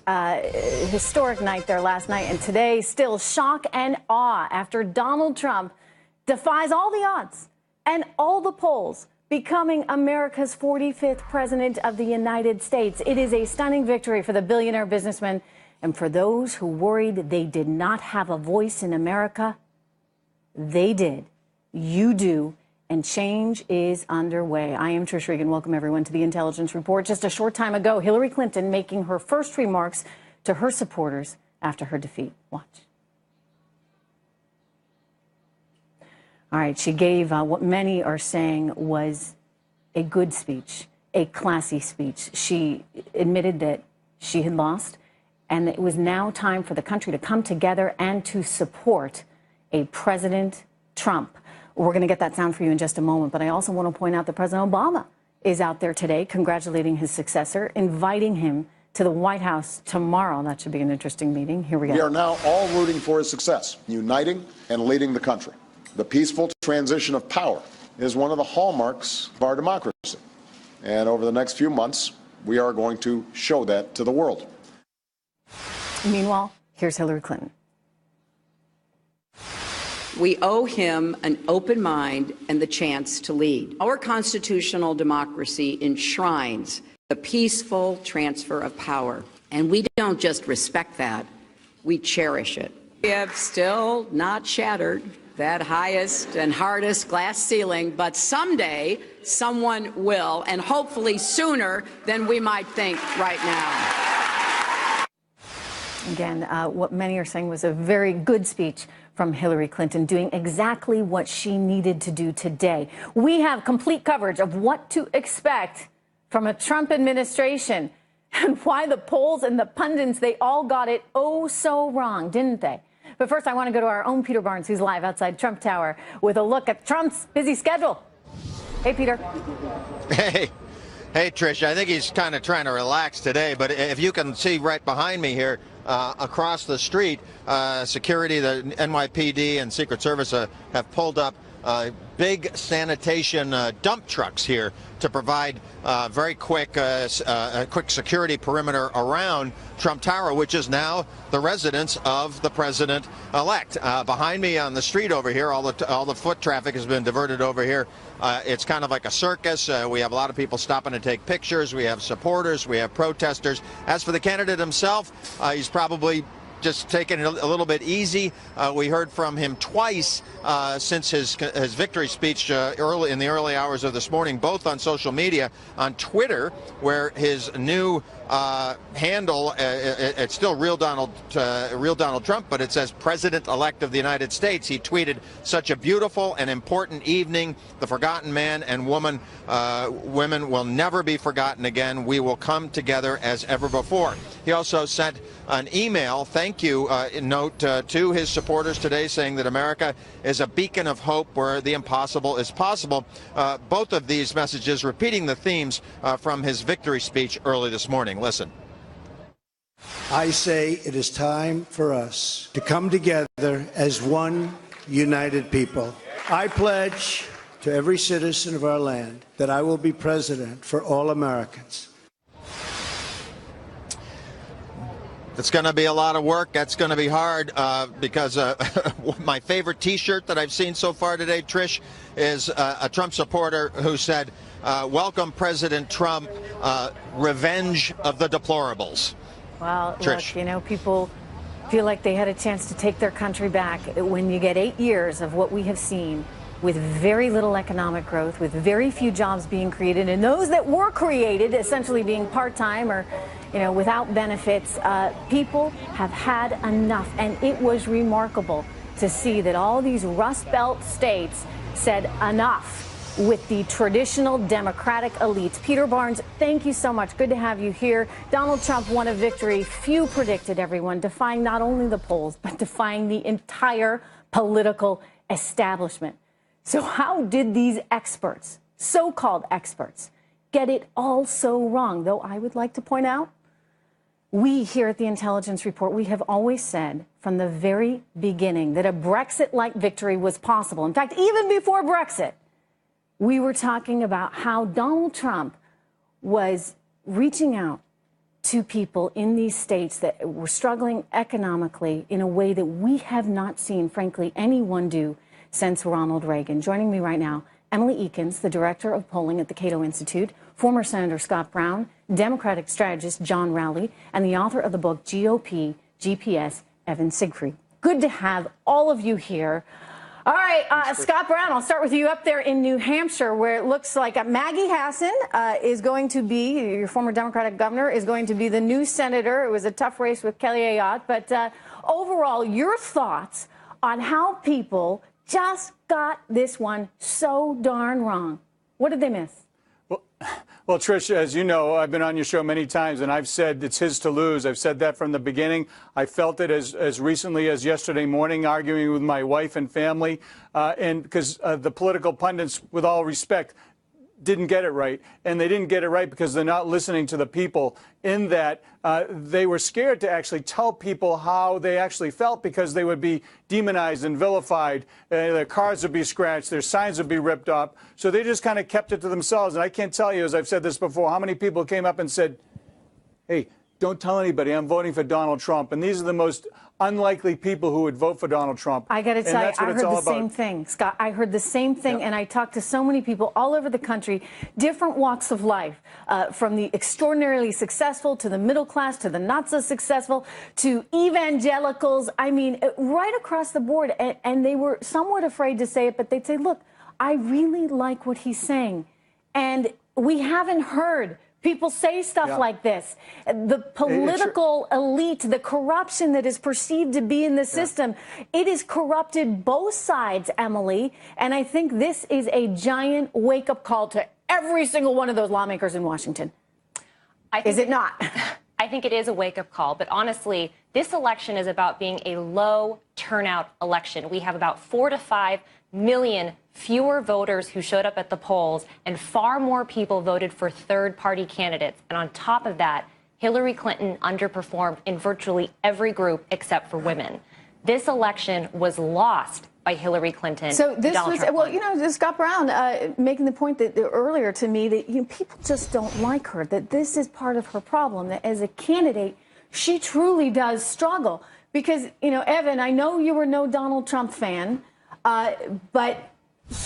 Historic night there last night, and today still shock and awe after Donald Trump defies all the odds and all the polls, becoming America's 45th president of the United States. It is a stunning victory for the billionaire businessman, and for those who worried they did not have a voice in America, they did. You do. And change is underway. I am Trish Regan. Welcome, everyone, to the Intelligence Report. Just a short time ago, Hillary Clinton making her first remarks to her supporters after her defeat. Watch. All right, she gave what many are saying was a good speech, a classy speech. She admitted that she had lost, and it was now time for the country to come together and to support a President Trump. We're going to get that sound for you in just a moment, but I also want to point out that President Obama is out there today congratulating his successor, inviting him to the White House tomorrow. That should be an interesting meeting. Here we go. We are now all rooting for his success, uniting and leading the country. The peaceful transition of power is one of the hallmarks of our democracy. And over the next few months, we are going to show that to the world. Meanwhile, here's Hillary Clinton. We owe him an open mind and the chance to lead. Our constitutional democracy enshrines the peaceful transfer of power, and we don't just respect that, we cherish it. We have still not shattered that highest and hardest glass ceiling, but someday someone will, and hopefully sooner than we might think right now. Again, what many are saying was a very good speech from Hillary Clinton, doing exactly what she needed to do today. We have complete coverage of what to expect from a Trump administration and why the polls and the pundits, they all got it oh so wrong, didn't they? But first, I want to go to our own Peter Barnes, who's live outside Trump Tower with a look at Trump's busy schedule. Hey, Peter. Hey, Trish, I think he's kind of trying to relax today, but if you can see right behind me here, across the street, security, the NYPD and Secret Service have pulled up big sanitation dump trucks here to provide very quick security perimeter around Trump Tower, which is now the residence of the president-elect. Behind me on the street over here, all the foot traffic has been diverted over here. It's kind of like a circus. We have a lot of people stopping to take pictures. We have supporters. We have protesters. As for the candidate himself, he's probably just taking it a little bit easy. We heard from him twice since his victory speech early in the early hours of this morning, both on social media, on Twitter, where his new handle, it's still real Donald Trump, but it says President-elect of the United States. He tweeted, "Such a beautiful and important evening. The forgotten man and women will never be forgotten again. We will come together as ever before." He also sent an email thank you note to his supporters today, saying that America is a beacon of hope where the impossible is possible. Both of these messages repeating the themes from his victory speech early this morning. Listen. I say it is time for us to come together as one united people. I pledge to every citizen of our land that I will be president for all Americans. It's going to be a lot of work. That's going to be hard because my favorite T-shirt that I've seen so far today, Trish, is a Trump supporter who said, "Welcome, President Trump, revenge of the deplorables." Well, Trish. Look, you know, people feel like they had a chance to take their country back. When you get 8 years of what we have seen, with very little economic growth, with very few jobs being created, and those that were created essentially being part-time or, you know, without benefits, people have had enough. And it was remarkable to see that all these Rust Belt states said enough with the traditional Democratic elites. Peter Barnes, thank you so much. Good to have you here. Donald Trump won a victory few predicted, everyone, defying not only the polls, but defying the entire political establishment. So how did these experts, so-called experts, get it all so wrong? Though I would like to point out, we here at the Intelligence Report, we have always said from the very beginning that a Brexit-like victory was possible. In fact, even before Brexit, we were talking about how Donald Trump was reaching out to people in these states that were struggling economically in a way that we have not seen, frankly, anyone do since Ronald Reagan. Joining me right now, Emily Ekins, the director of polling at the Cato Institute, former Senator Scott Brown, Democratic strategist John Rowley, and the author of the book GOP GPS, Evan Siegfried. Good to have all of you here. All right, Scott Brown, I'll start with you up there in New Hampshire, where it looks like Maggie Hassan is going to be, your former Democratic governor, is going to be the new senator. It was a tough race with Kelly Ayotte, but overall, your thoughts on how people just got this one so darn wrong. What did they miss? Well, Trish, as you know, I've been on your show many times, and I've said it's his to lose. I've said that from the beginning. I felt it as recently as yesterday morning, arguing with my wife and family, and because the political pundits, with all respect, didn't get it right. And they didn't get it right because they're not listening to the people, in that they were scared to actually tell people how they actually felt, because they would be demonized and vilified. Their cars would be scratched. Their signs would be ripped off. So they just kind of kept it to themselves. And I can't tell you, as I've said this before, how many people came up and said, hey, don't tell anybody I'm voting for Donald Trump. And these are the most unlikely people who would vote for Donald Trump. I got to tell you, I heard the same thing, Scott. I heard the same thing, and I talked to so many people all over the country, different walks of life, from the extraordinarily successful to the middle class to the not so successful to evangelicals. I mean, right across the board. And they were somewhat afraid to say it, but they'd say, look, I really like what he's saying. And we haven't heard people say stuff like this. The political elite, the corruption that is perceived to be in the system, it has corrupted both sides, Emily. And I think this is a giant wake-up call to every single one of those lawmakers in Washington. Is it not? I think it is a wake-up call. But honestly, this election is about being a low turnout election. We have about 4 to 5 million fewer voters who showed up at the polls, and far more people voted for third-party candidates. And on top of that, Hillary Clinton underperformed in virtually every group except for women. This election was lost by Hillary Clinton. So this was, well, you know, Scott Brown making the point that earlier to me that people just don't like her, that this is part of her problem, that as a candidate, she truly does struggle. Because, you know, Evan, I know you were no Donald Trump fan, but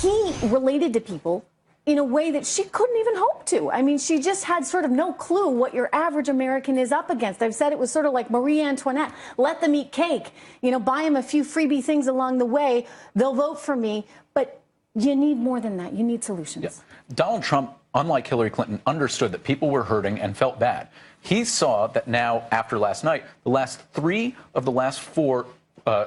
he related to people in a way that she couldn't even hope to. I mean, she just had sort of no clue what your average American is up against. I've said it was sort of like Marie Antoinette. Let them eat cake. You know, buy them a few freebie things along the way. They'll vote for me. But you need more than that. You need solutions. Yeah. Donald Trump, unlike Hillary Clinton, understood that people were hurting and felt bad. He saw that now, after last night, the last 3 of the last 4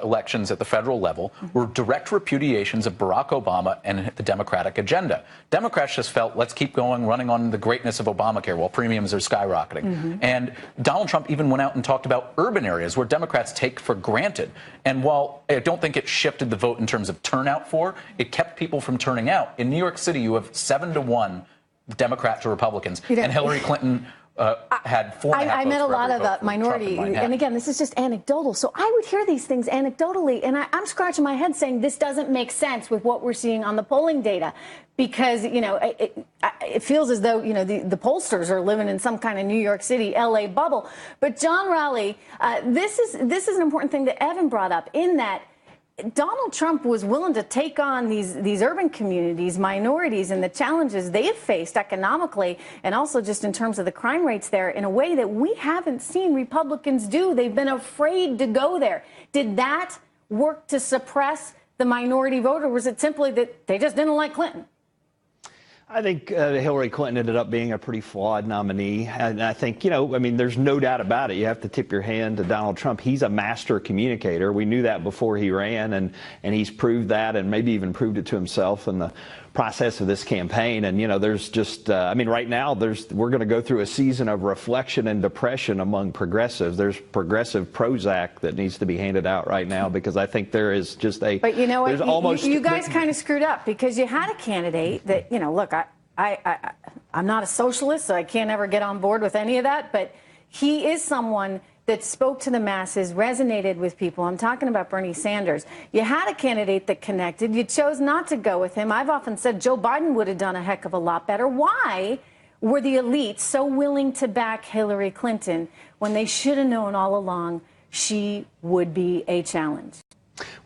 elections at the federal level were direct repudiations of Barack Obama and the Democratic agenda. Democrats just felt, let's keep going, running on the greatness of Obamacare while premiums are skyrocketing. And Donald Trump even went out and talked about urban areas where Democrats take for granted. And while I don't think it shifted the vote in terms of turnout it kept people from turning out. In New York City, you have 7-1 Democrat to Republicans, and Hillary Clinton had 4.5 I met a lot of minority, and again, this is just anecdotal. So I would hear these things anecdotally, and I'm scratching my head saying this doesn't make sense with what we're seeing on the polling data, because, you know, it feels as though, you know, the pollsters are living in some kind of New York City, LA bubble. But John Rowley, this is an important thing that Evan brought up, in that Donald Trump was willing to take on these urban communities, minorities, and the challenges they have faced economically, and also just in terms of the crime rates there, in a way that we haven't seen Republicans do. They've been afraid to go there. Did that work to suppress the minority vote, or was it simply that they just didn't like Clinton? I think Hillary Clinton ended up being a pretty flawed nominee. And I think, you know, I mean, there's no doubt about it. You have to tip your hand to Donald Trump. He's a master communicator. We knew that before he ran, and he's proved that, and maybe even proved it to himself in the process of this campaign. And, you know, there's just, I mean, right now, we're going to go through a season of reflection and depression among progressives. There's progressive Prozac that needs to be handed out right now, because I think there is just a... But you know what, you guys kind of screwed up, because you had a candidate that, you know, look, I'm not a socialist, so I can't ever get on board with any of that, but he is someone that spoke to the masses, resonated with people. I'm talking about Bernie Sanders. You had a candidate that connected. You chose not to go with him. I've often said Joe Biden would have done a heck of a lot better. Why were the elites so willing to back Hillary Clinton when they should have known all along she would be a challenge?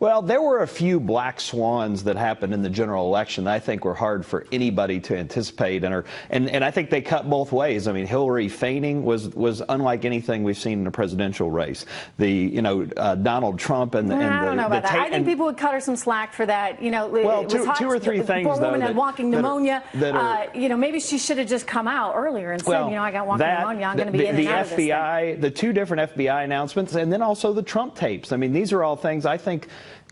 Well, there were a few black swans that happened in the general election that I think were hard for anybody to anticipate, and I think they cut both ways. I mean, Hillary feigning was unlike anything we've seen in a presidential race. Donald Trump and I don't know about that. I think people would cut her some slack for that. Well, two or three things, poor woman had walking pneumonia. that maybe she should have just come out earlier and said, I got walking pneumonia. I'm going to be in and out of this thing. The two different FBI announcements, and then also the Trump tapes. I mean, these are all things I think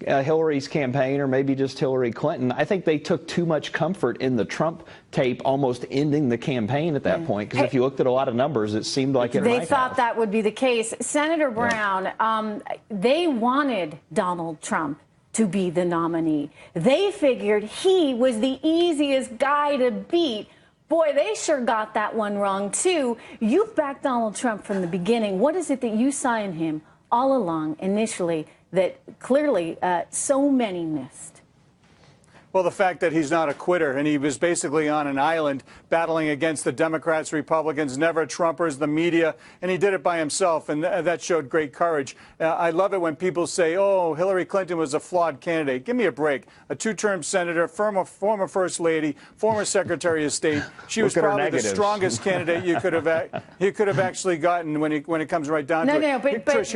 Hillary's campaign, or maybe just Hillary Clinton, I think they took too much comfort in the Trump tape almost ending the campaign at that point, because if you looked at a lot of numbers, it seemed like they thought that would be the case. Senator Brown, they wanted Donald Trump to be the nominee. They figured he was the easiest guy to beat. Boy, they sure got that one wrong, too. You've backed Donald Trump from the beginning. What is it that you saw in him all along, initially, that clearly so many missed? Well, the fact that he's not a quitter, and he was basically on an island battling against the Democrats, Republicans, never-Trumpers, the media, and he did it by himself, and that showed great courage. I love it when people say, oh, Hillary Clinton was a flawed candidate. Give me a break. A two-term senator, former First Lady, former Secretary of State. She was probably the strongest candidate you could have actually gotten when it comes right down to it. No, but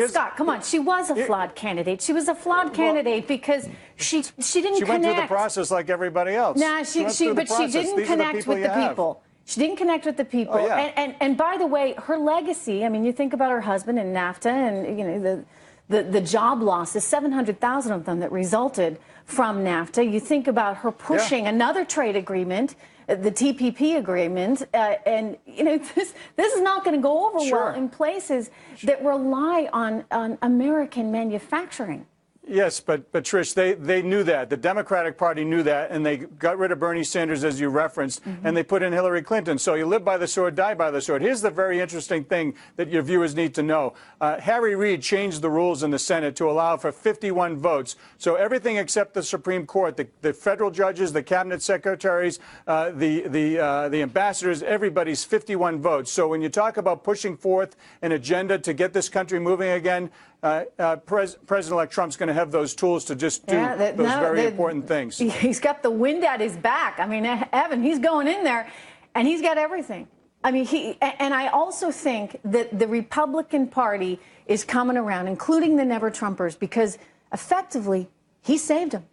Scott, come on. She was a flawed candidate. She was a flawed candidate because she didn't connect. She went through the process like everybody else. Nah, she didn't connect with the people. She didn't connect with the people. Oh, yeah. And by the way, her legacy, I mean, you think about her husband and NAFTA and, the job losses, 700,000 of them that resulted from NAFTA. You think about her pushing another trade agreement, the TPP agreement, and, this is not going to go over well in places that rely on American manufacturing. Yes, but Trish, they knew that. The Democratic Party knew that, and they got rid of Bernie Sanders, as you referenced, and they put in Hillary Clinton. So you live by the sword, die by the sword. Here's the very interesting thing that your viewers need to know. Harry Reid changed the rules in the Senate to allow for 51 votes. So everything except the Supreme Court, the federal judges, the cabinet secretaries, the ambassadors, everybody's 51 votes. So when you talk about pushing forth an agenda to get this country moving again, President-elect Trump's going to have those tools to just do those very important things. He's got the wind at his back. I mean, Evan, he's going in there, and he's got everything. I mean, and I also think that the Republican Party is coming around, including the never-Trumpers, because effectively he saved them.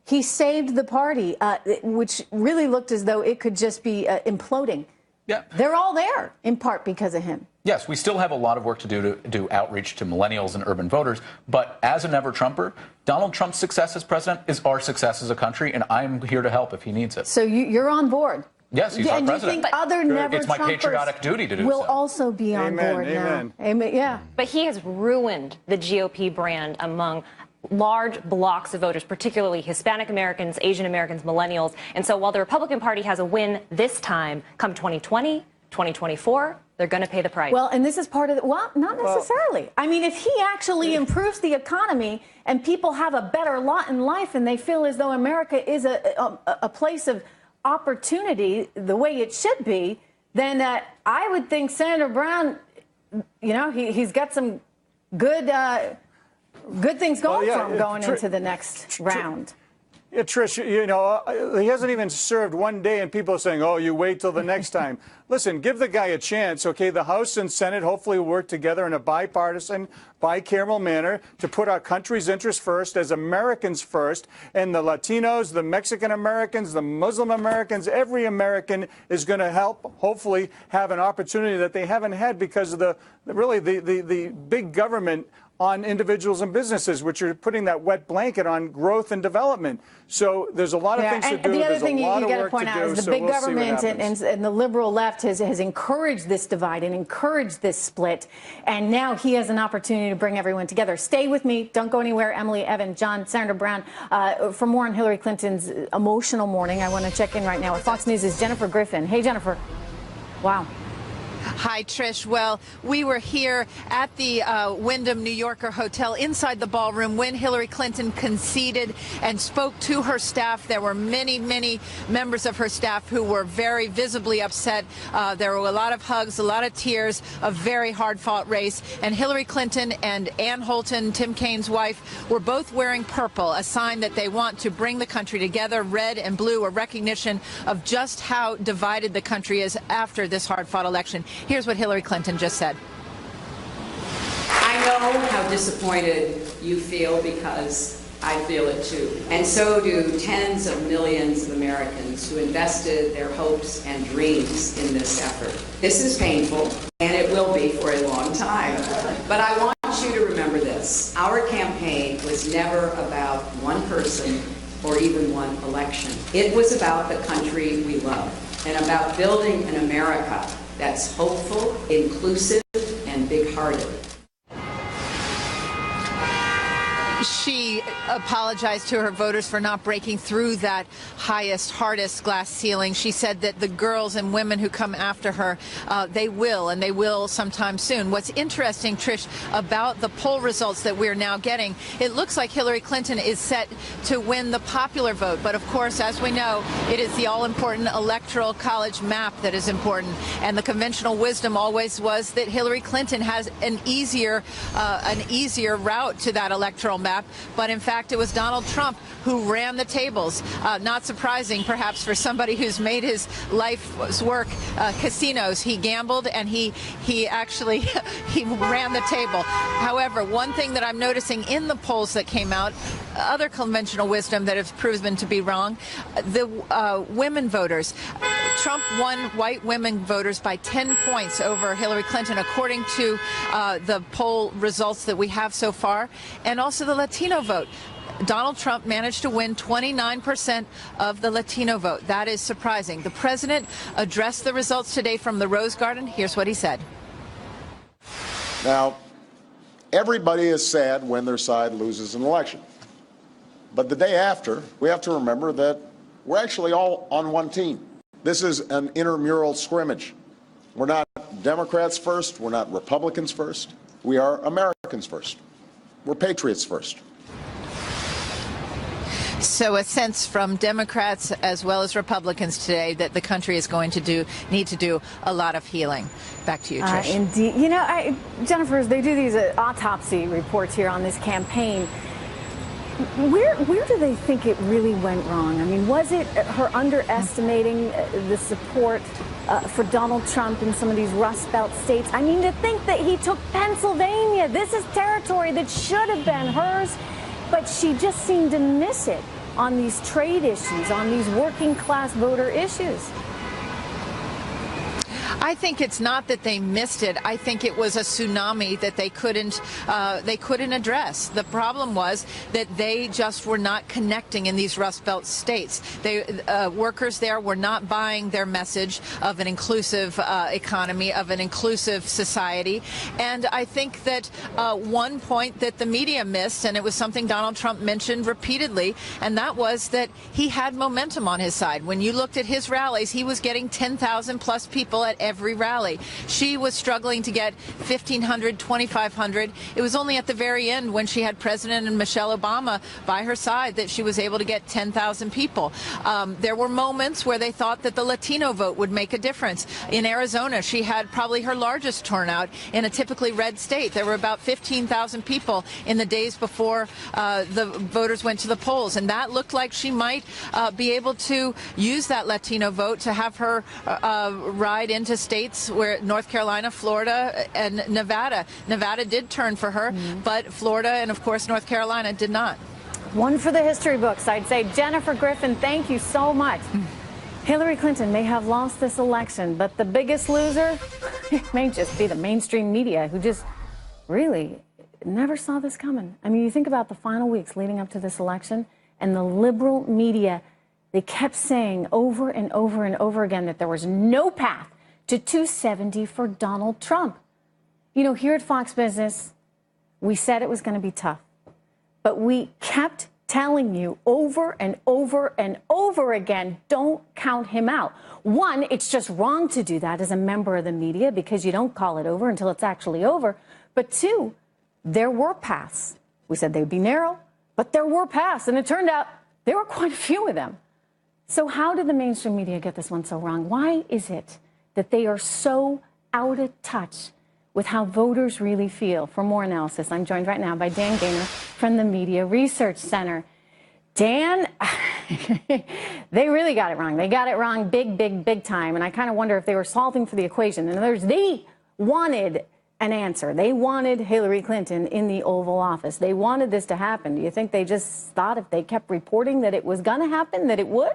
He saved the party, which really looked as though it could just be imploding. Yeah. They're all there, in part because of him. Yes, we still have a lot of work to do to do outreach to millennials and urban voters. But as a never-Trumper, Donald Trump's success as president is our success as a country, and I'm here to help if he needs it. So you're on board? Yes, he's our president. And you think other never-Trumpers it's my patriotic duty to do will so. also be on board now? Amen. Yeah. But he has ruined the GOP brand among large blocks of voters, particularly Hispanic Americans, Asian Americans, millennials. And so while the Republican Party has a win this time, come 2020, 2024, they're going to pay the price. Well, and this is part of it. Well, not necessarily. I mean, if he actually improves the economy and people have a better lot in life and they feel as though America is a place of opportunity the way it should be, then I would think Senator Brown, he's got some good things going for him going into the next round. Yeah, Trish, he hasn't even served one day, and people are saying, oh, you wait till the next time. Listen, give the guy a chance, okay? The House and Senate hopefully will work together in a bipartisan, bicameral manner to put our country's interests first as Americans first, and the Latinos, the Mexican Americans, the Muslim Americans, every American is going to help hopefully have an opportunity that they haven't had because of the big government on individuals and businesses, which are putting that wet blanket on growth and development. So there's a lot of things to do. The other there's thing you got to point out is the big government and the liberal left has encouraged this divide and encouraged this split. And now he has an opportunity to bring everyone together. Stay with me. Don't go anywhere. Emily, Evan, John, Senator Brown. For more on Hillary Clinton's emotional morning, I want to check in right now with Fox News' Jennifer Griffin. Hey, Jennifer. Wow. Hi, Trish. Well, we were here at the Wyndham New Yorker Hotel inside the ballroom when Hillary Clinton conceded and spoke to her staff. There were many, many members of her staff who were very visibly upset. There were a lot of hugs, a lot of tears, a very hard-fought race. And Hillary Clinton and Ann Holton, Tim Kaine's wife, were both wearing purple, a sign that they want to bring the country together. Red and blue, a recognition of just how divided the country is after this hard-fought election. Here's what Hillary Clinton just said. I know how disappointed you feel because I feel it too. And so do tens of millions of Americans who invested their hopes and dreams in this effort. This is painful, and it will be for a long time. But I want you to remember this. Our campaign was never about one person or even one election. It was about the country we love and about building an America that's hopeful, inclusive, and big-hearted. She apologized to her voters for not breaking through that highest, hardest glass ceiling. She said that the girls and women who come after her, they will sometime soon. What's interesting, Trish, about the poll results that we're now getting, it looks like Hillary Clinton is set to win the popular vote. But of course, as we know, it is the all-important electoral college map that is important. And the conventional wisdom always was that Hillary Clinton has an easier route to that electoral map. But in fact, it was Donald Trump who ran the tables. Not surprising, perhaps, for somebody who's made his life's work casinos. He gambled and he actually he ran the table. However, one thing that I'm noticing in the polls that came out, other conventional wisdom that has proven to be wrong, the women voters. Trump won white women voters by 10 points over Hillary Clinton, according to the poll results that we have so far, and also the Latino vote. Donald Trump managed to win 29% of the Latino vote. That is surprising. The president addressed the results today from the Rose Garden. Here's what he said. Now, everybody is sad when their side loses an election. But the day after, we have to remember that we're actually all on one team. This is an intramural scrimmage. We're not Democrats first. We're not Republicans first. We are Americans first. We're patriots first. So a sense from Democrats as well as Republicans today that the country is going to need to do a lot of healing. Back to you, Trish. Indeed. You know, Jennifer, they do these autopsy reports here on this campaign. Where do they think it really went wrong? I mean, was it her underestimating the support for Donald Trump in some of these Rust Belt states? I mean, to think that he took Pennsylvania. This is territory that should have been hers, but she just seemed to miss it on these trade issues, on these working class voter issues. I think it's not that they missed it. I think it was a tsunami that they couldn't address. The problem was that they just were not connecting in these Rust Belt states. Workers there were not buying their message of an inclusive economy, of an inclusive society. And I think that one point that the media missed, and it was something Donald Trump mentioned repeatedly, and that was that he had momentum on his side. When you looked at his rallies, he was getting 10,000 plus people at every rally. She was struggling to get 1,500, 2,500. It was only at the very end when she had President and Michelle Obama by her side that she was able to get 10,000 people. There were moments where they thought that the Latino vote would make a difference. In Arizona, she had probably her largest turnout in a typically red state. There were about 15,000 people in the days before the voters went to the polls, and that looked like she might be able to use that Latino vote to have her ride into states where North Carolina, Florida, and Nevada. Nevada did turn for her, but Florida and, of course, North Carolina did not. One for the history books, I'd say. Jennifer Griffin, thank you so much. Hillary Clinton may have lost this election, but the biggest loser, it may just be the mainstream media who just really never saw this coming. I mean, you think about the final weeks leading up to this election, and the liberal media, they kept saying over and over and over again that there was no path to 270 for Donald Trump. You know, here at Fox Business, we said it was going to be tough, but we kept telling you over and over and over again, don't count him out. One, it's just wrong to do that as a member of the media because you don't call it over until it's actually over. But two, there were paths. We said they'd be narrow, but there were paths. And it turned out there were quite a few of them. So how did the mainstream media get this one so wrong? Why is it that they are so out of touch with how voters really feel? For more analysis, I'm joined right now by Dan Gaynor from the Media Research Center. Dan, they really got it wrong. They got it wrong big time. And I kind of wonder if they were solving for the equation. In other words, they wanted an answer. They wanted Hillary Clinton in the Oval Office. They wanted this to happen. Do you think they just thought if they kept reporting that it was going to happen, that it would?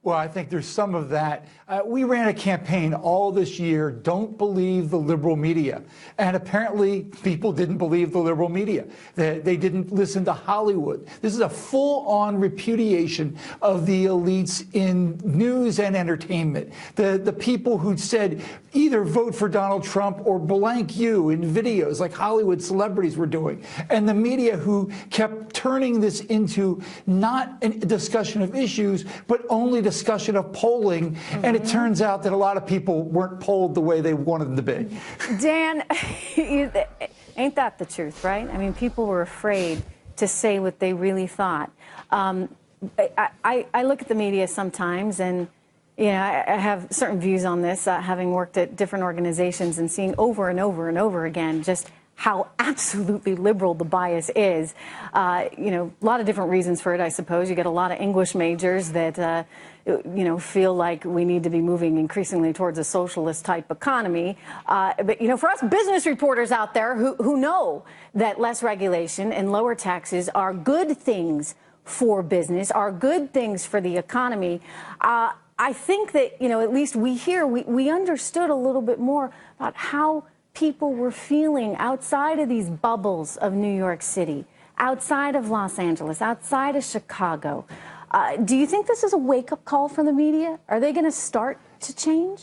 Well, I think there's some of that. We ran a campaign all this year, don't believe the liberal media. And apparently people didn't believe the liberal media. They didn't listen to Hollywood. This is a full-on repudiation of the elites in news and entertainment. The people who said either vote for Donald Trump or blank you in videos like Hollywood celebrities were doing. And the media who kept turning this into not a discussion of issues, but only discussion of polling. And it turns out that a lot of people weren't polled the way they wanted them to be. Dan, ain't that the truth, right? I mean, people were afraid to say what they really thought. I look at the media sometimes and, you know, I have certain views on this, having worked at different organizations and seeing over and over and over again just how absolutely liberal the bias is. You know, a lot of different reasons for it, I suppose. You get a lot of English majors that, you know, feel like we need to be moving increasingly towards a socialist type economy. But, you know, for us business reporters out there who know that less regulation and lower taxes are good things for business, are good things for the economy, I think that, you know, at least we understood a little bit more about how people were feeling outside of these bubbles of New York City, outside of Los Angeles, outside of Chicago. Do you think this is a wake-up call from the media? Are they going to start to change?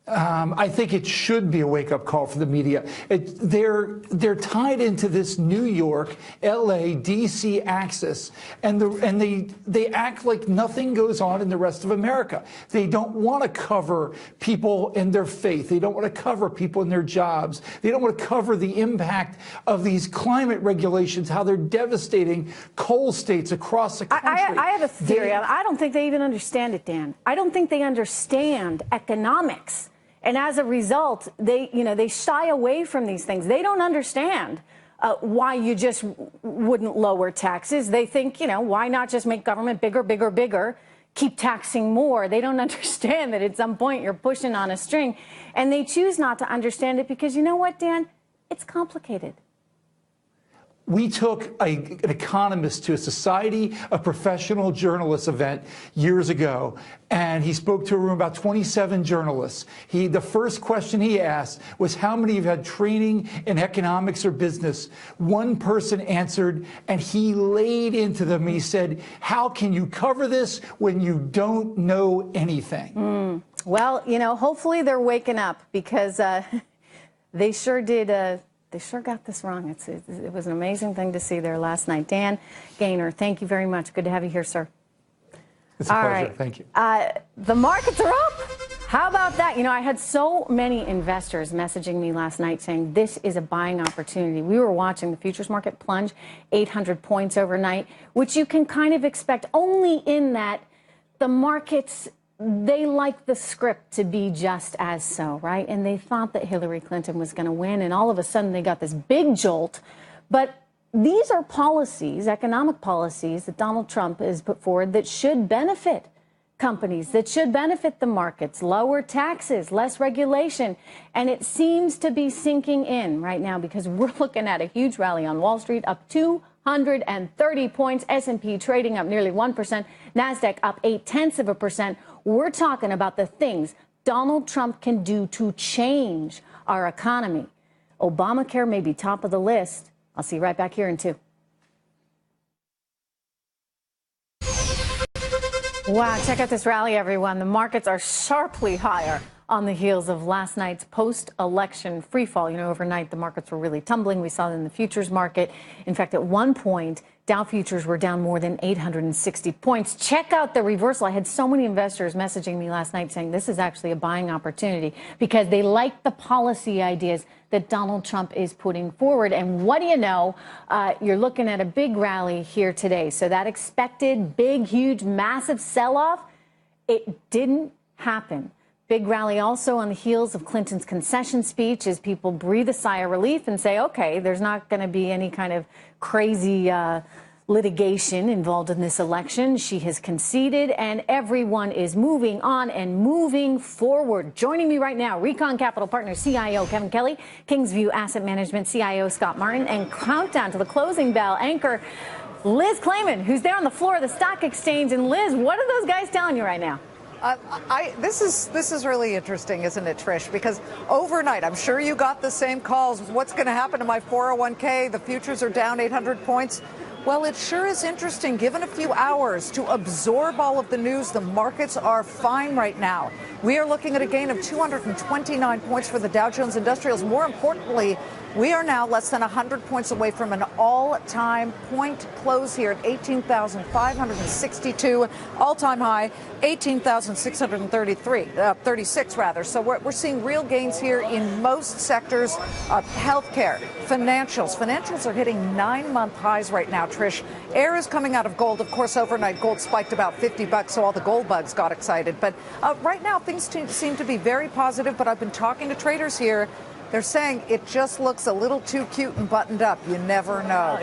I think it should be a wake-up call for the media. They're tied into this New York, L.A., D.C. axis, and they act like nothing goes on in the rest of America. They don't want to cover people and their faith. They don't want to cover people and their jobs. They don't want to cover the impact of these climate regulations, how they're devastating coal states across the country. I have a theory. I don't think they even understand it, Dan. I don't think they understand economics. And as a result, they shy away from these things. They don't understand why you just wouldn't lower taxes. They think, you know, why not just make government bigger, bigger, bigger, keep taxing more? They don't understand that at some point you're pushing on a string. And they choose not to understand it because, you know what, Dan? It's complicated. We took an economist to a Society of Professional Journalists event years ago, and he spoke to a room about 27 journalists. The first question he asked was, how many of you had training in economics or business? One person answered, and he laid into them. He said, how can you cover this when you don't know anything? Well, you know, hopefully they're waking up because they sure did. They sure got this wrong. It was an amazing thing to see there last night. Dan Gaynor, thank you very much. Good to have you here, sir. It's a pleasure. Right. Thank you. The markets are up. How about that? You know, I had so many investors messaging me last night saying this is a buying opportunity. We were watching the futures market plunge 800 points overnight, which you can kind of expect only in that the markets, they like the script to be just as so, right? And they thought that Hillary Clinton was going to win, and all of a sudden they got this big jolt. But these are policies, economic policies, that Donald Trump has put forward that should benefit companies, that should benefit the markets, lower taxes, less regulation. And it seems to be sinking in right now because we're looking at a huge rally on Wall Street, up 230 points, S&P trading up nearly 1%, NASDAQ up 0.8%. We're talking about the things Donald Trump can do to change our economy. Obamacare may be top of the list. I'll see you right back here in 2. Wow, check out this rally, everyone. The markets are sharply higher on the heels of last night's post-election free fall. You know, overnight, the markets were really tumbling. We saw it in the futures market. In fact, at one point, Dow futures were down more than 860 points. Check out the reversal. I had so many investors messaging me last night saying this is actually a buying opportunity because they like the policy ideas that Donald Trump is putting forward. And what do you know? You're looking at a big rally here today. So that expected big, huge, massive sell-off, it didn't happen. Big rally also on the heels of Clinton's concession speech as people breathe a sigh of relief and say, okay, there's not going to be any kind of crazy litigation involved in this election. She has conceded and everyone is moving on and moving forward. Joining me right now, Regan Capital Partners CIO Kevin Kelly, Kingsview Asset Management CIO Scott Martin, and Countdown to the Closing Bell anchor Liz Klayman, who's there on the floor of the stock exchange. And Liz, what are those guys telling you right now? This is really interesting, isn't it, Trish? Because overnight, I'm sure you got the same calls. What's going to happen to my 401k? The futures are down 800 points. Well, it sure is interesting. Given a few hours to absorb all of the news, the markets are fine right now. We are looking at a gain of 229 points for the Dow Jones Industrials. More importantly, we are now less than 100 points away from an all-time point close here at 18,562, all-time high, 36 rather. So we're seeing real gains here in most sectors. Healthcare, financials. Financials are hitting 9-month highs right now, Trish. Air is coming out of gold. Of course, overnight gold spiked about $50, so all the gold bugs got excited. But right now, things seem to be very positive. But I've been talking to traders here. They're saying it just looks a little too cute and buttoned up. You never know.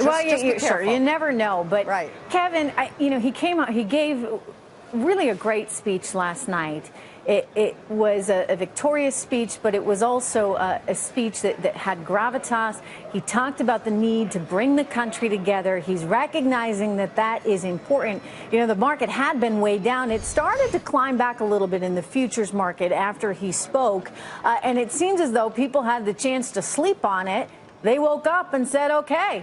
Sure, you never know. But right. Kevin, he came out, he gave really a great speech last night. It was a victorious speech, but it was also a speech that had gravitas. He talked about the need to bring the country together. He's recognizing that is important. You know, the market had been way down. It started to climb back a little bit in the futures market after he spoke. And it seems as though people had the chance to sleep on it. They woke up and said, okay,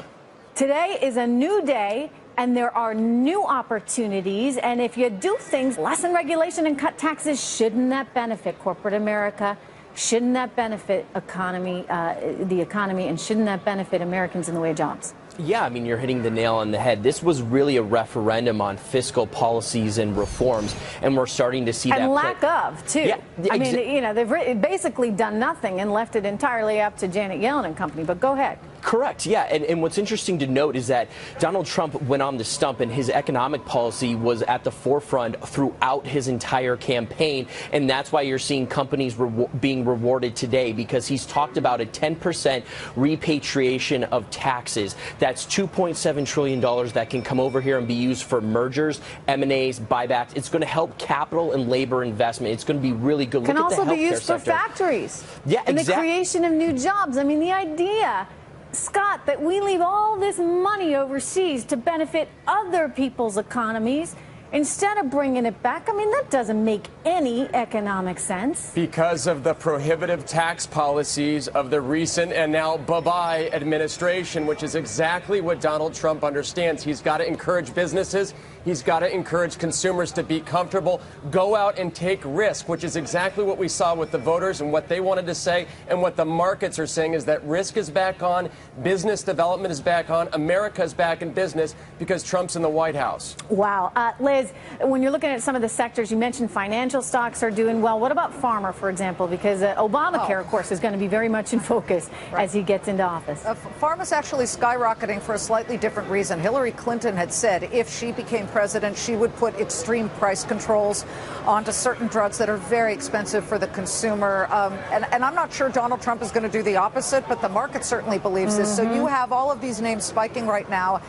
today is a new day. And there are new opportunities. And if you do things, lessen regulation and cut taxes, shouldn't that benefit corporate America? Shouldn't that benefit the economy? And shouldn't that benefit Americans in the way of jobs? Yeah, I mean, you're hitting the nail on the head. This was really a referendum on fiscal policies and reforms, and we're starting to see that. And lack of, too. Yeah, I mean, you know, they've basically done nothing and left it entirely up to Janet Yellen and company. But go ahead. Correct, yeah. And what's interesting to note is that Donald Trump went on the stump and his economic policy was at the forefront throughout his entire campaign. And that's why you're seeing companies being rewarded today, because he's talked about a 10% repatriation of taxes. That's $2.7 trillion that can come over here and be used for mergers, M&As, buybacks. It's going to help capital and labor investment. It's going to be really good. Can also be used for factories. Yeah, and the creation of new jobs. I mean, the idea, Scott, that we leave all this money overseas to benefit other people's economies instead of bringing it back, I mean, that doesn't make any economic sense. Because of the prohibitive tax policies of the recent and now bye-bye administration, which is exactly what Donald Trump understands. He's got to encourage businesses. He's got to encourage consumers to be comfortable, go out and take risk, which is exactly what we saw with the voters and what they wanted to say. And what the markets are saying is that risk is back on, business development is back on, America is back in business because Trump's in the White House. Wow. Liz, when you're looking at some of the sectors, you mentioned financial stocks are doing well. What about pharma, for example? Because Obamacare, of course, is going to be very much in focus as he gets into office. Pharma's actually skyrocketing for a slightly different reason. Hillary Clinton had said if she became president, she would put extreme price controls onto certain drugs that are very expensive for the consumer. And I'm not sure Donald Trump is going to do the opposite, but the market certainly believes this. So you have all of these names spiking right now.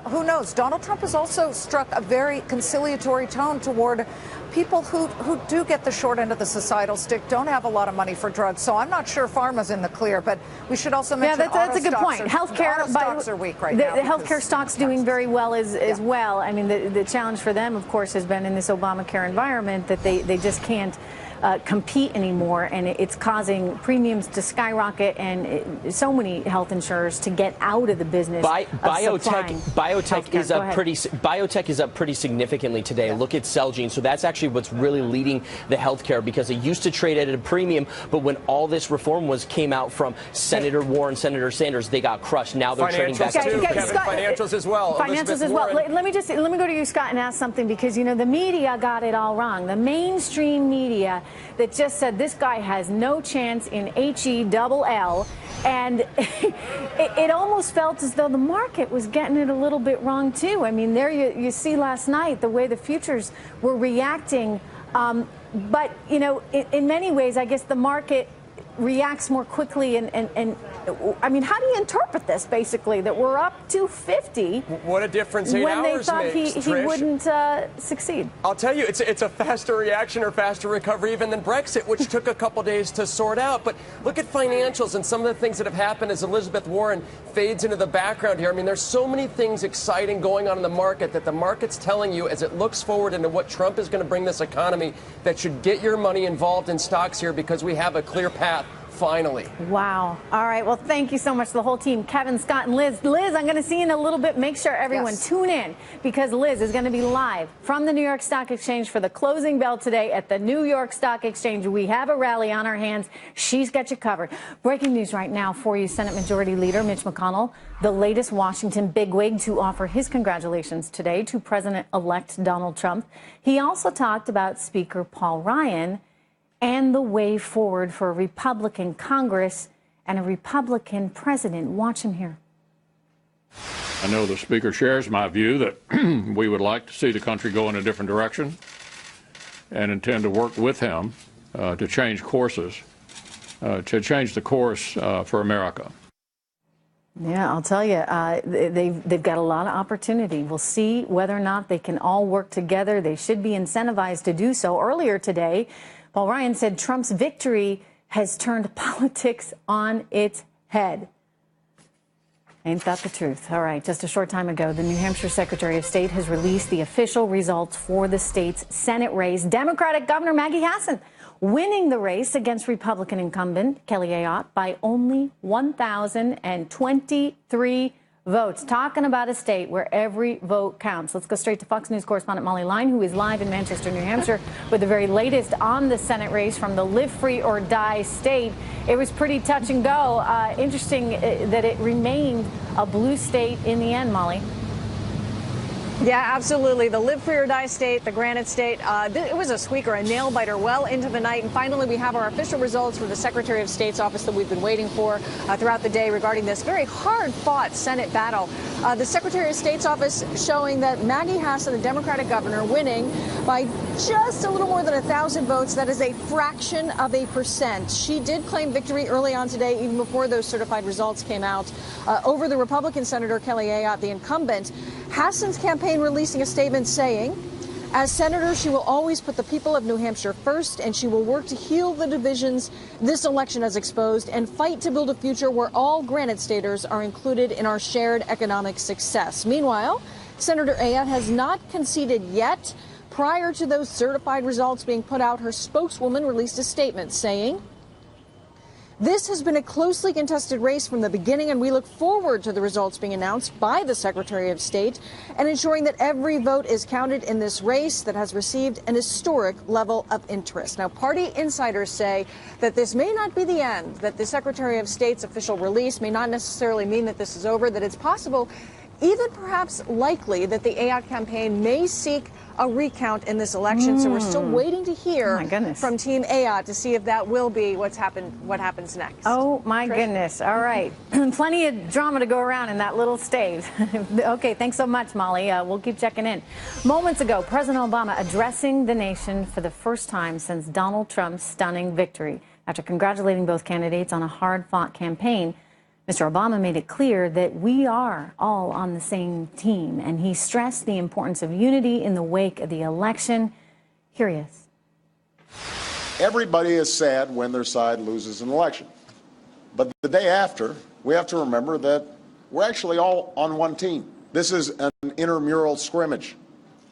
Who knows? Donald Trump has also struck a very conciliatory tone toward people who do get the short end of the societal stick, don't have a lot of money for drugs. So I'm not sure pharma's in the clear, but we should also mention that's a good point. Healthcare stocks are weak right now. The healthcare stocks doing very well as well. I mean, the challenge for them, of course, has been in this Obamacare environment that they just can't compete anymore, and it's causing premiums to skyrocket, and so many health insurers to get out of the business. Biotech is up pretty significantly today. Yeah. Look at Celgene. So that's actually what's really leading the healthcare, because it used to trade at a premium, but when all this reform came out from Senator Warren, Senator Sanders, they got crushed. Now they're trading back. Financials as well. Financials as well. Let me go to you, Scott, and ask something, because the media got it all wrong. The mainstream media that just said this guy has no chance in HELL, and it almost felt as though the market was getting it a little bit wrong too. I mean, there you see last night the way the futures were reacting, but in many ways, I guess the market reacts more quickly, and I mean, how do you interpret this, basically, that we're up 250? What a difference 8 when hours they thought makes, he wouldn't succeed. I'll tell you, it's a faster reaction or faster recovery even than Brexit, which took a couple days to sort out. But look at financials and some of the things that have happened as Elizabeth Warren fades into the background here. I mean, there's so many things exciting going on in the market that the market's telling you, as it looks forward into what Trump is going to bring this economy, that should get your money involved in stocks here, because we have a clear path. Finally. Wow. All right. Well, thank you so much to the whole team, Kevin, Scott, and Liz. Liz, I'm going to see you in a little bit. Make sure everyone tune in, because Liz is going to be live from the New York Stock Exchange for the closing bell today at the New York Stock Exchange. We have a rally on our hands. She's got you covered. Breaking news right now for you. Senate Majority Leader Mitch McConnell, the latest Washington bigwig to offer his congratulations today to President-elect Donald Trump. He also talked about Speaker Paul Ryan and the way forward for a Republican Congress and a Republican president. Watch him here. I know the Speaker shares my view that we would like to see the country go in a different direction, and intend to work with him to change courses, to change the course for America. Yeah, I'll tell you, they've got a lot of opportunity. We'll see whether or not they can all work together. They should be incentivized to do so. Earlier today, Paul Ryan said Trump's victory has turned politics on its head. Ain't that the truth? All right, just a short time ago, the New Hampshire Secretary of State has released the official results for the state's Senate race. Democratic Governor Maggie Hassan winning the race against Republican incumbent Kelly Ayotte by only 1,023 votes. Talking about a state where every vote counts. Let's go straight to Fox News correspondent Molly Line, who is live in Manchester, New Hampshire, with the very latest on the Senate race from the live free or die state. It was pretty touch and go. Interesting that it remained a blue state in the end, Molly. Yeah, absolutely. The live free or die state, the granite state, it was a squeaker, a nail biter well into the night. And finally, we have our official results from the Secretary of State's office that we've been waiting for throughout the day regarding this very hard fought Senate battle. The Secretary of State's office showing that Maggie Hassan, the Democratic governor, winning by just a little more than 1,000 votes. That is a fraction of a percent. She did claim victory early on today, even before those certified results came out, over the Republican Senator Kelly Ayotte, the incumbent. Hassan's campaign releasing a statement saying, as senator, she will always put the people of New Hampshire first, and she will work to heal the divisions this election has exposed and fight to build a future where all Granite Staters are included in our shared economic success. Meanwhile, Senator Ayotte has not conceded yet. Prior to those certified results being put out, her spokeswoman released a statement saying, this has been a closely contested race from the beginning, and we look forward to the results being announced by the Secretary of State and ensuring that every vote is counted in this race that has received an historic level of interest. Now, party insiders say that this may not be the end, that the Secretary of State's official release may not necessarily mean that this is over, that it's possible, even perhaps likely, that the Ayotte campaign may seek a recount in this election. So we're still waiting to hear from Team Ayotte to see if that will be what happens next. Oh, my goodness. All right. Plenty of drama to go around in that little state. Okay, thanks so much, Molly. We'll keep checking in. Moments ago, President Obama addressing the nation for the first time since Donald Trump's stunning victory. After congratulating both candidates on a hard-fought campaign, Mr. Obama made it clear that we are all on the same team, and he stressed the importance of unity in the wake of the election. Here he is. Everybody is sad when their side loses an election. But the day after, we have to remember that we're actually all on one team. This is an intramural scrimmage.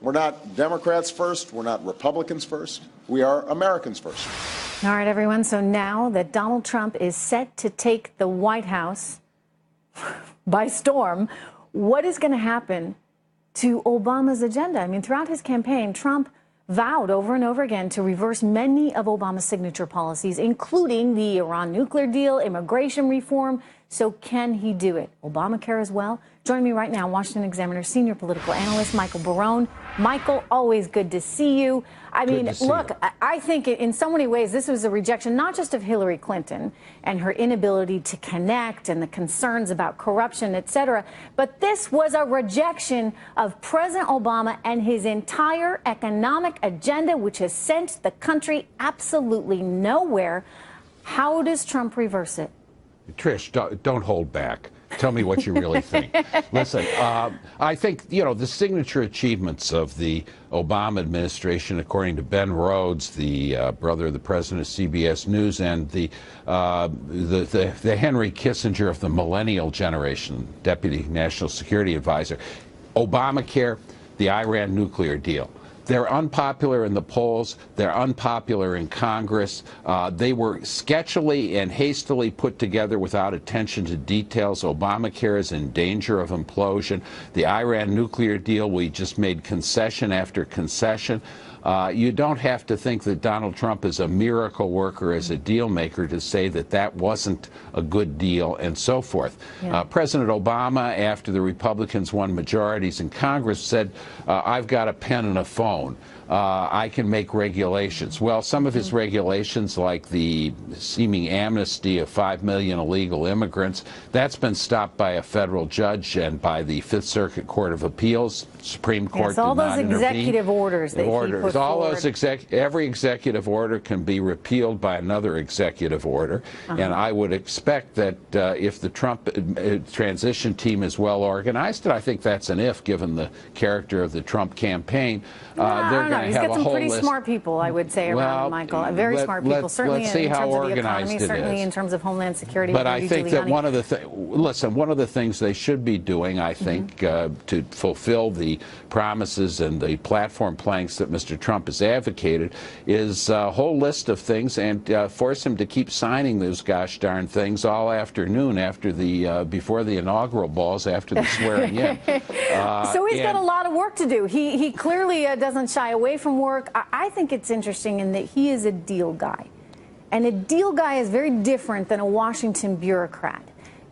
We're not Democrats first. We're not Republicans first. We are Americans first. All right, everyone. So now that Donald Trump is set to take the White House by storm, what is going to happen to Obama's agenda? I mean, throughout his campaign, Trump vowed over and over again to reverse many of Obama's signature policies, including the Iran nuclear deal, immigration reform. So can he do it? Obamacare as well? Joining me right now, Washington Examiner senior political analyst Michael Barone. Michael, always good to see you. I mean, look, I think in so many ways this was a rejection not just of Hillary Clinton and her inability to connect and the concerns about corruption, et cetera, but this was a rejection of President Obama and his entire economic agenda, which has sent the country absolutely nowhere. How does Trump reverse it? Trish, don't hold back. Tell me what you really think. Listen, I think, the signature achievements of the Obama administration, according to Ben Rhodes, the brother of the president of CBS News, and the Henry Kissinger of the millennial generation, Deputy National Security Advisor, Obamacare, the Iran nuclear deal. They're unpopular in the polls. They're unpopular in Congress. They were sketchily and hastily put together without attention to details. Obamacare is in danger of implosion. The Iran nuclear deal, we just made concession after concession. You don't have to think that Donald Trump is a miracle worker as a deal maker to say that that wasn't a good deal and so forth. Yeah. President Obama, after the Republicans won majorities in Congress, said, I've got a pen and a phone. I can make regulations. Well, some of his regulations, like the seeming amnesty of 5 million illegal immigrants, that's been stopped by a federal judge and by the Fifth Circuit Court of Appeals. Supreme Court did not intervene. All those executive orders that he put forward. Every executive order can be repealed by another executive order. And I would expect that if the Trump transition team is well organized, and I think that's an if, given the character of the Trump campaign, they're going to He's have got a some whole pretty list. smart people, I would say, around Michael. Very smart people, certainly in terms of the economy, certainly in terms of Homeland Security. But I think that one of the things they should be doing, I think, to fulfill the promises and the platform planks that Mr. Trump has advocated, is a whole list of things, and force him to keep signing those gosh darn things all afternoon after the before the inaugural balls, after the swearing in. So he's got a lot of work to do. He clearly doesn't shy away from work. I think it's interesting in that he is a deal guy. And a deal guy is very different than a Washington bureaucrat.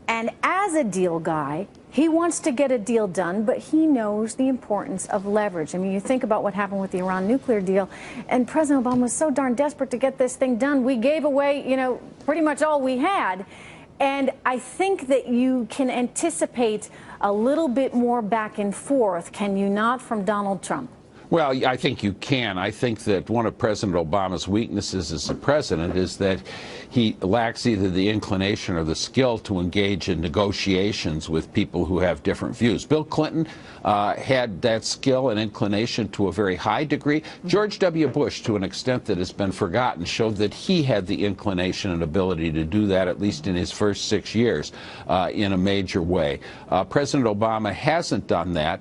And as a deal guy, he wants to get a deal done, but he knows the importance of leverage. I mean, you think about what happened with the Iran nuclear deal, and President Obama was so darn desperate to get this thing done, we gave away, pretty much all we had. And I think that you can anticipate a little bit more back and forth, can you not, from Donald Trump? Well, I think you can. I think that one of President Obama's weaknesses as a president is that he lacks either the inclination or the skill to engage in negotiations with people who have different views. Bill Clinton had that skill and inclination to a very high degree. George W. Bush, to an extent that has been forgotten, showed that he had the inclination and ability to do that, at least in his first 6 years, in a major way. President Obama hasn't done that.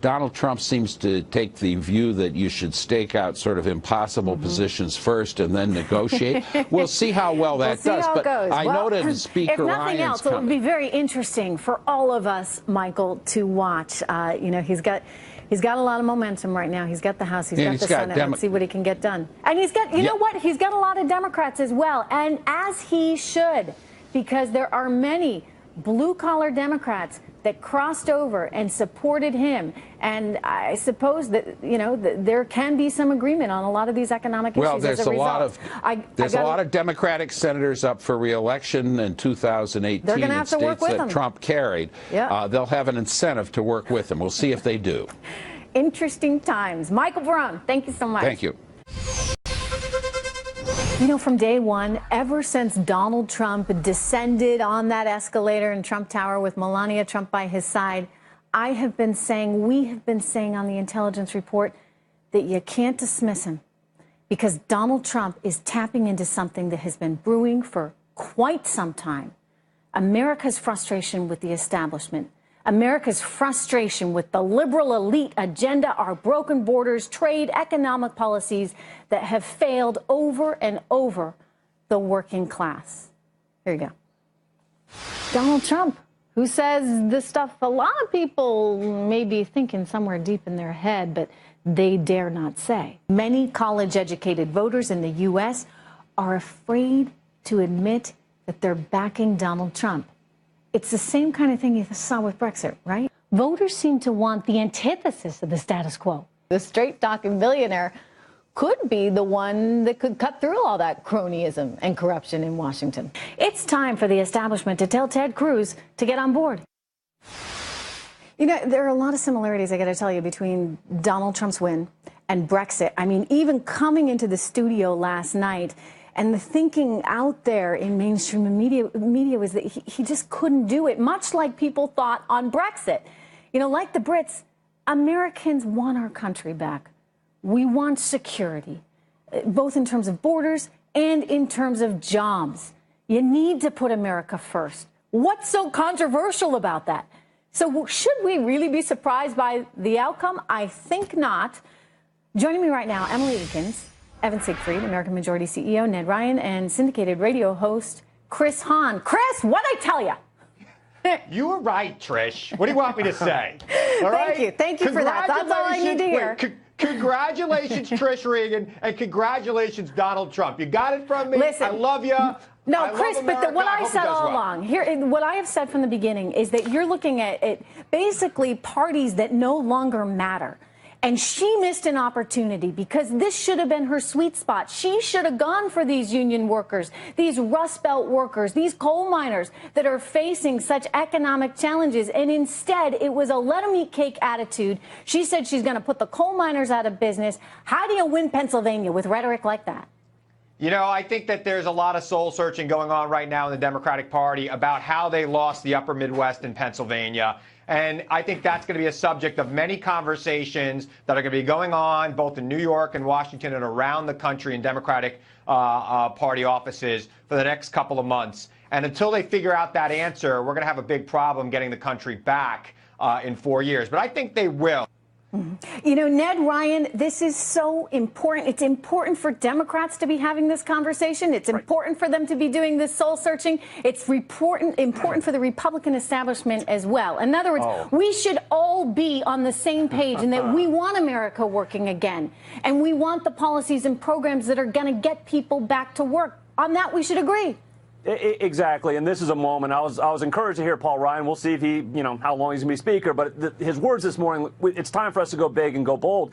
Donald Trump seems to take the view that you should stake out sort of impossible positions first and then negotiate. We'll see how well that does. But I noted Speaker if nothing else, it would be very interesting for all of us, Michael, to watch. He's got a lot of momentum right now. He's got the House. He's got the Senate. Let's see what he can get done. And he's got, you know what? He's got a lot of Democrats as well, and as he should, because there are many blue-collar Democrats that crossed over and supported him. And I suppose that, there can be some agreement on a lot of these economic issues. Well, there's as a result. There's a lot of Democratic senators up for re-election in 2018 They're gonna have to work with that him. Trump carried. Yeah. They'll have an incentive to work with him. We'll see if they do. Interesting times. Michael Barone, thank you so much. Thank you. From day one, ever since Donald Trump descended on that escalator in Trump Tower with Melania Trump by his side, we have been saying on the intelligence report that you can't dismiss him, because Donald Trump is tapping into something that has been brewing for quite some time. America's frustration with the establishment, America's frustration with the liberal elite agenda, our broken borders, trade, economic policies that have failed over and over the working class. Here you go. Donald Trump, who says this stuff a lot of people may be thinking somewhere deep in their head, but they dare not say. Many college-educated voters in the U.S. are afraid to admit that they're backing Donald Trump. It's the same kind of thing you saw with Brexit, right? Voters seem to want the antithesis of the status quo. The straight-talking billionaire could be the one that could cut through all that cronyism and corruption in Washington. It's time for the establishment to tell Ted Cruz to get on board. You know, there are a lot of similarities, I got to tell you, between Donald Trump's win and Brexit. I mean, even coming into the studio last night, and the thinking out there in mainstream media was that he just couldn't do it, much like people thought on Brexit. You know, like the Brits, Americans want our country back. We want security, both in terms of borders and in terms of jobs. You need to put America first. What's so controversial about that? So should we really be surprised by the outcome? I think not. Joining me right now, Emily Akins, Evan Siegfried, American Majority CEO, Ned Ryan, and syndicated radio host Chris Hahn. Chris, what'd I tell you? You were right, Trish. What do you want me to say? Thank you. Thank you for that. That's all I need to hear. Congratulations, Trish Regan, and congratulations, Donald Trump. You got it from me. Listen, I love you. No, Chris, but what I said all along, what I have said from the beginning is that you're looking at basically parties that no longer matter. And she missed an opportunity because this should have been her sweet spot. She should have gone for these union workers, these Rust Belt workers, these coal miners that are facing such economic challenges. And instead, it was a let them eat cake attitude. She said she's going to put the coal miners out of business. How do you win Pennsylvania with rhetoric like that? You know, I think that there's a lot of soul searching going on right now in the Democratic Party about how they lost the upper Midwest in Pennsylvania. And I think that's going to be a subject of many conversations that are going to be going on both in New York and Washington and around the country in Democratic Party offices for the next couple of months. And until they figure out that answer, we're going to have a big problem getting the country back in 4 years. But I think they will. You know, Ned Ryan, this is so important. It's important for Democrats to be having this conversation. It's important for them to be doing this soul searching. It's important for the Republican establishment as well. In other words, we should all be on the same page in that we want America working again. And we want the policies and programs that are going to get people back to work. On that, we should agree. Exactly, and this is a moment. I was encouraged to hear Paul Ryan. We'll see if he, how long he's going to be speaker. But his words this morning, it's time for us to go big and go bold.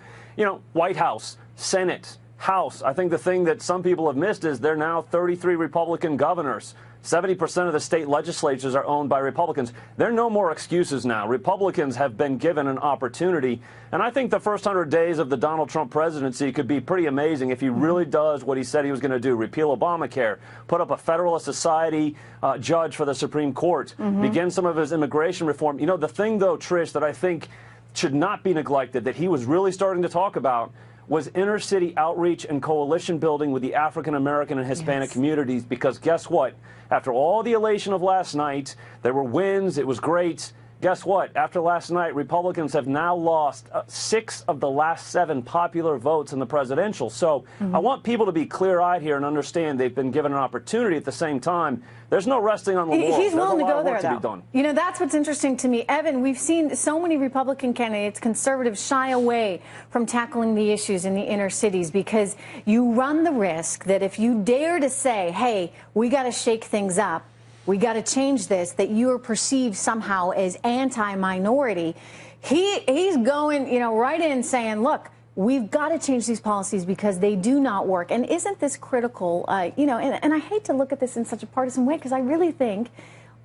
White House, Senate, House. I think the thing that some people have missed is there are now 33 Republican governors. 70% of the state legislatures are owned by Republicans. There are no more excuses now. Republicans have been given an opportunity. And I think the first 100 days of the Donald Trump presidency could be pretty amazing if he really does what he said he was going to do. Repeal Obamacare, put up a Federalist Society judge for the Supreme Court, begin some of his immigration reform. The thing, though, Trish, that I think should not be neglected, that he was really starting to talk about, was inner city outreach and coalition building with the African American and Hispanic communities. Because guess what? After all the elation of last night, there were wins, it was great. Guess what? After last night, Republicans have now lost 6 of the last 7 popular votes in the presidential. So I want people to be clear-eyed here and understand they've been given an opportunity. At the same time, there's no resting on the laurels. He's willing to go there, to be done. That's what's interesting to me. Evan, we've seen so many Republican candidates, conservatives, shy away from tackling the issues in the inner cities because you run the risk that if you dare to say, hey, we got to shake things up, we got to change this, that you are perceived somehow as anti-minority. He's going, right in saying, look, we've got to change these policies because they do not work. And isn't this critical? And I hate to look at this in such a partisan way because I really think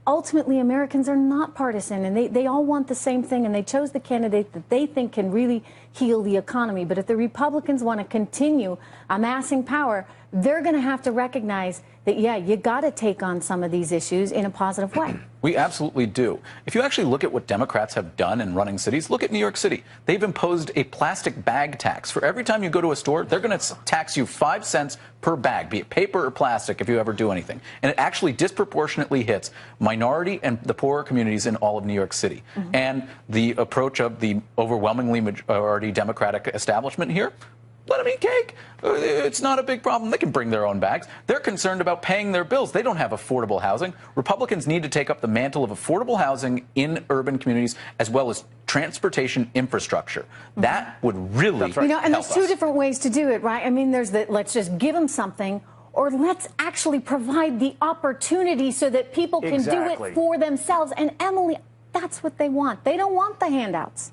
ultimately Americans are not partisan and they all want the same thing and they chose the candidate that they think can really heal the economy. But if the Republicans want to continue amassing power, they're going to have to recognize that, yeah, you got to take on some of these issues in a positive way. We absolutely do. If you actually look at what Democrats have done in running cities, look at New York City. They've imposed a plastic bag tax. For every time you go to a store, they're going to tax you 5 cents per bag, be it paper or plastic, if you ever do anything. And it actually disproportionately hits minority and the poorer communities in all of New York City. And the approach of the overwhelmingly majority Democratic establishment here, let them eat cake. It's not a big problem. They can bring their own bags. They're concerned about paying their bills. They don't have affordable housing. Republicans need to take up the mantle of affordable housing in urban communities as well as transportation infrastructure. That would really You know, and help there's two us. different ways to do it, right? I mean, there's the let's just give them something, or let's actually provide the opportunity so that people can do Exactly. it for themselves. And Emily, that's what they want. They don't want the handouts.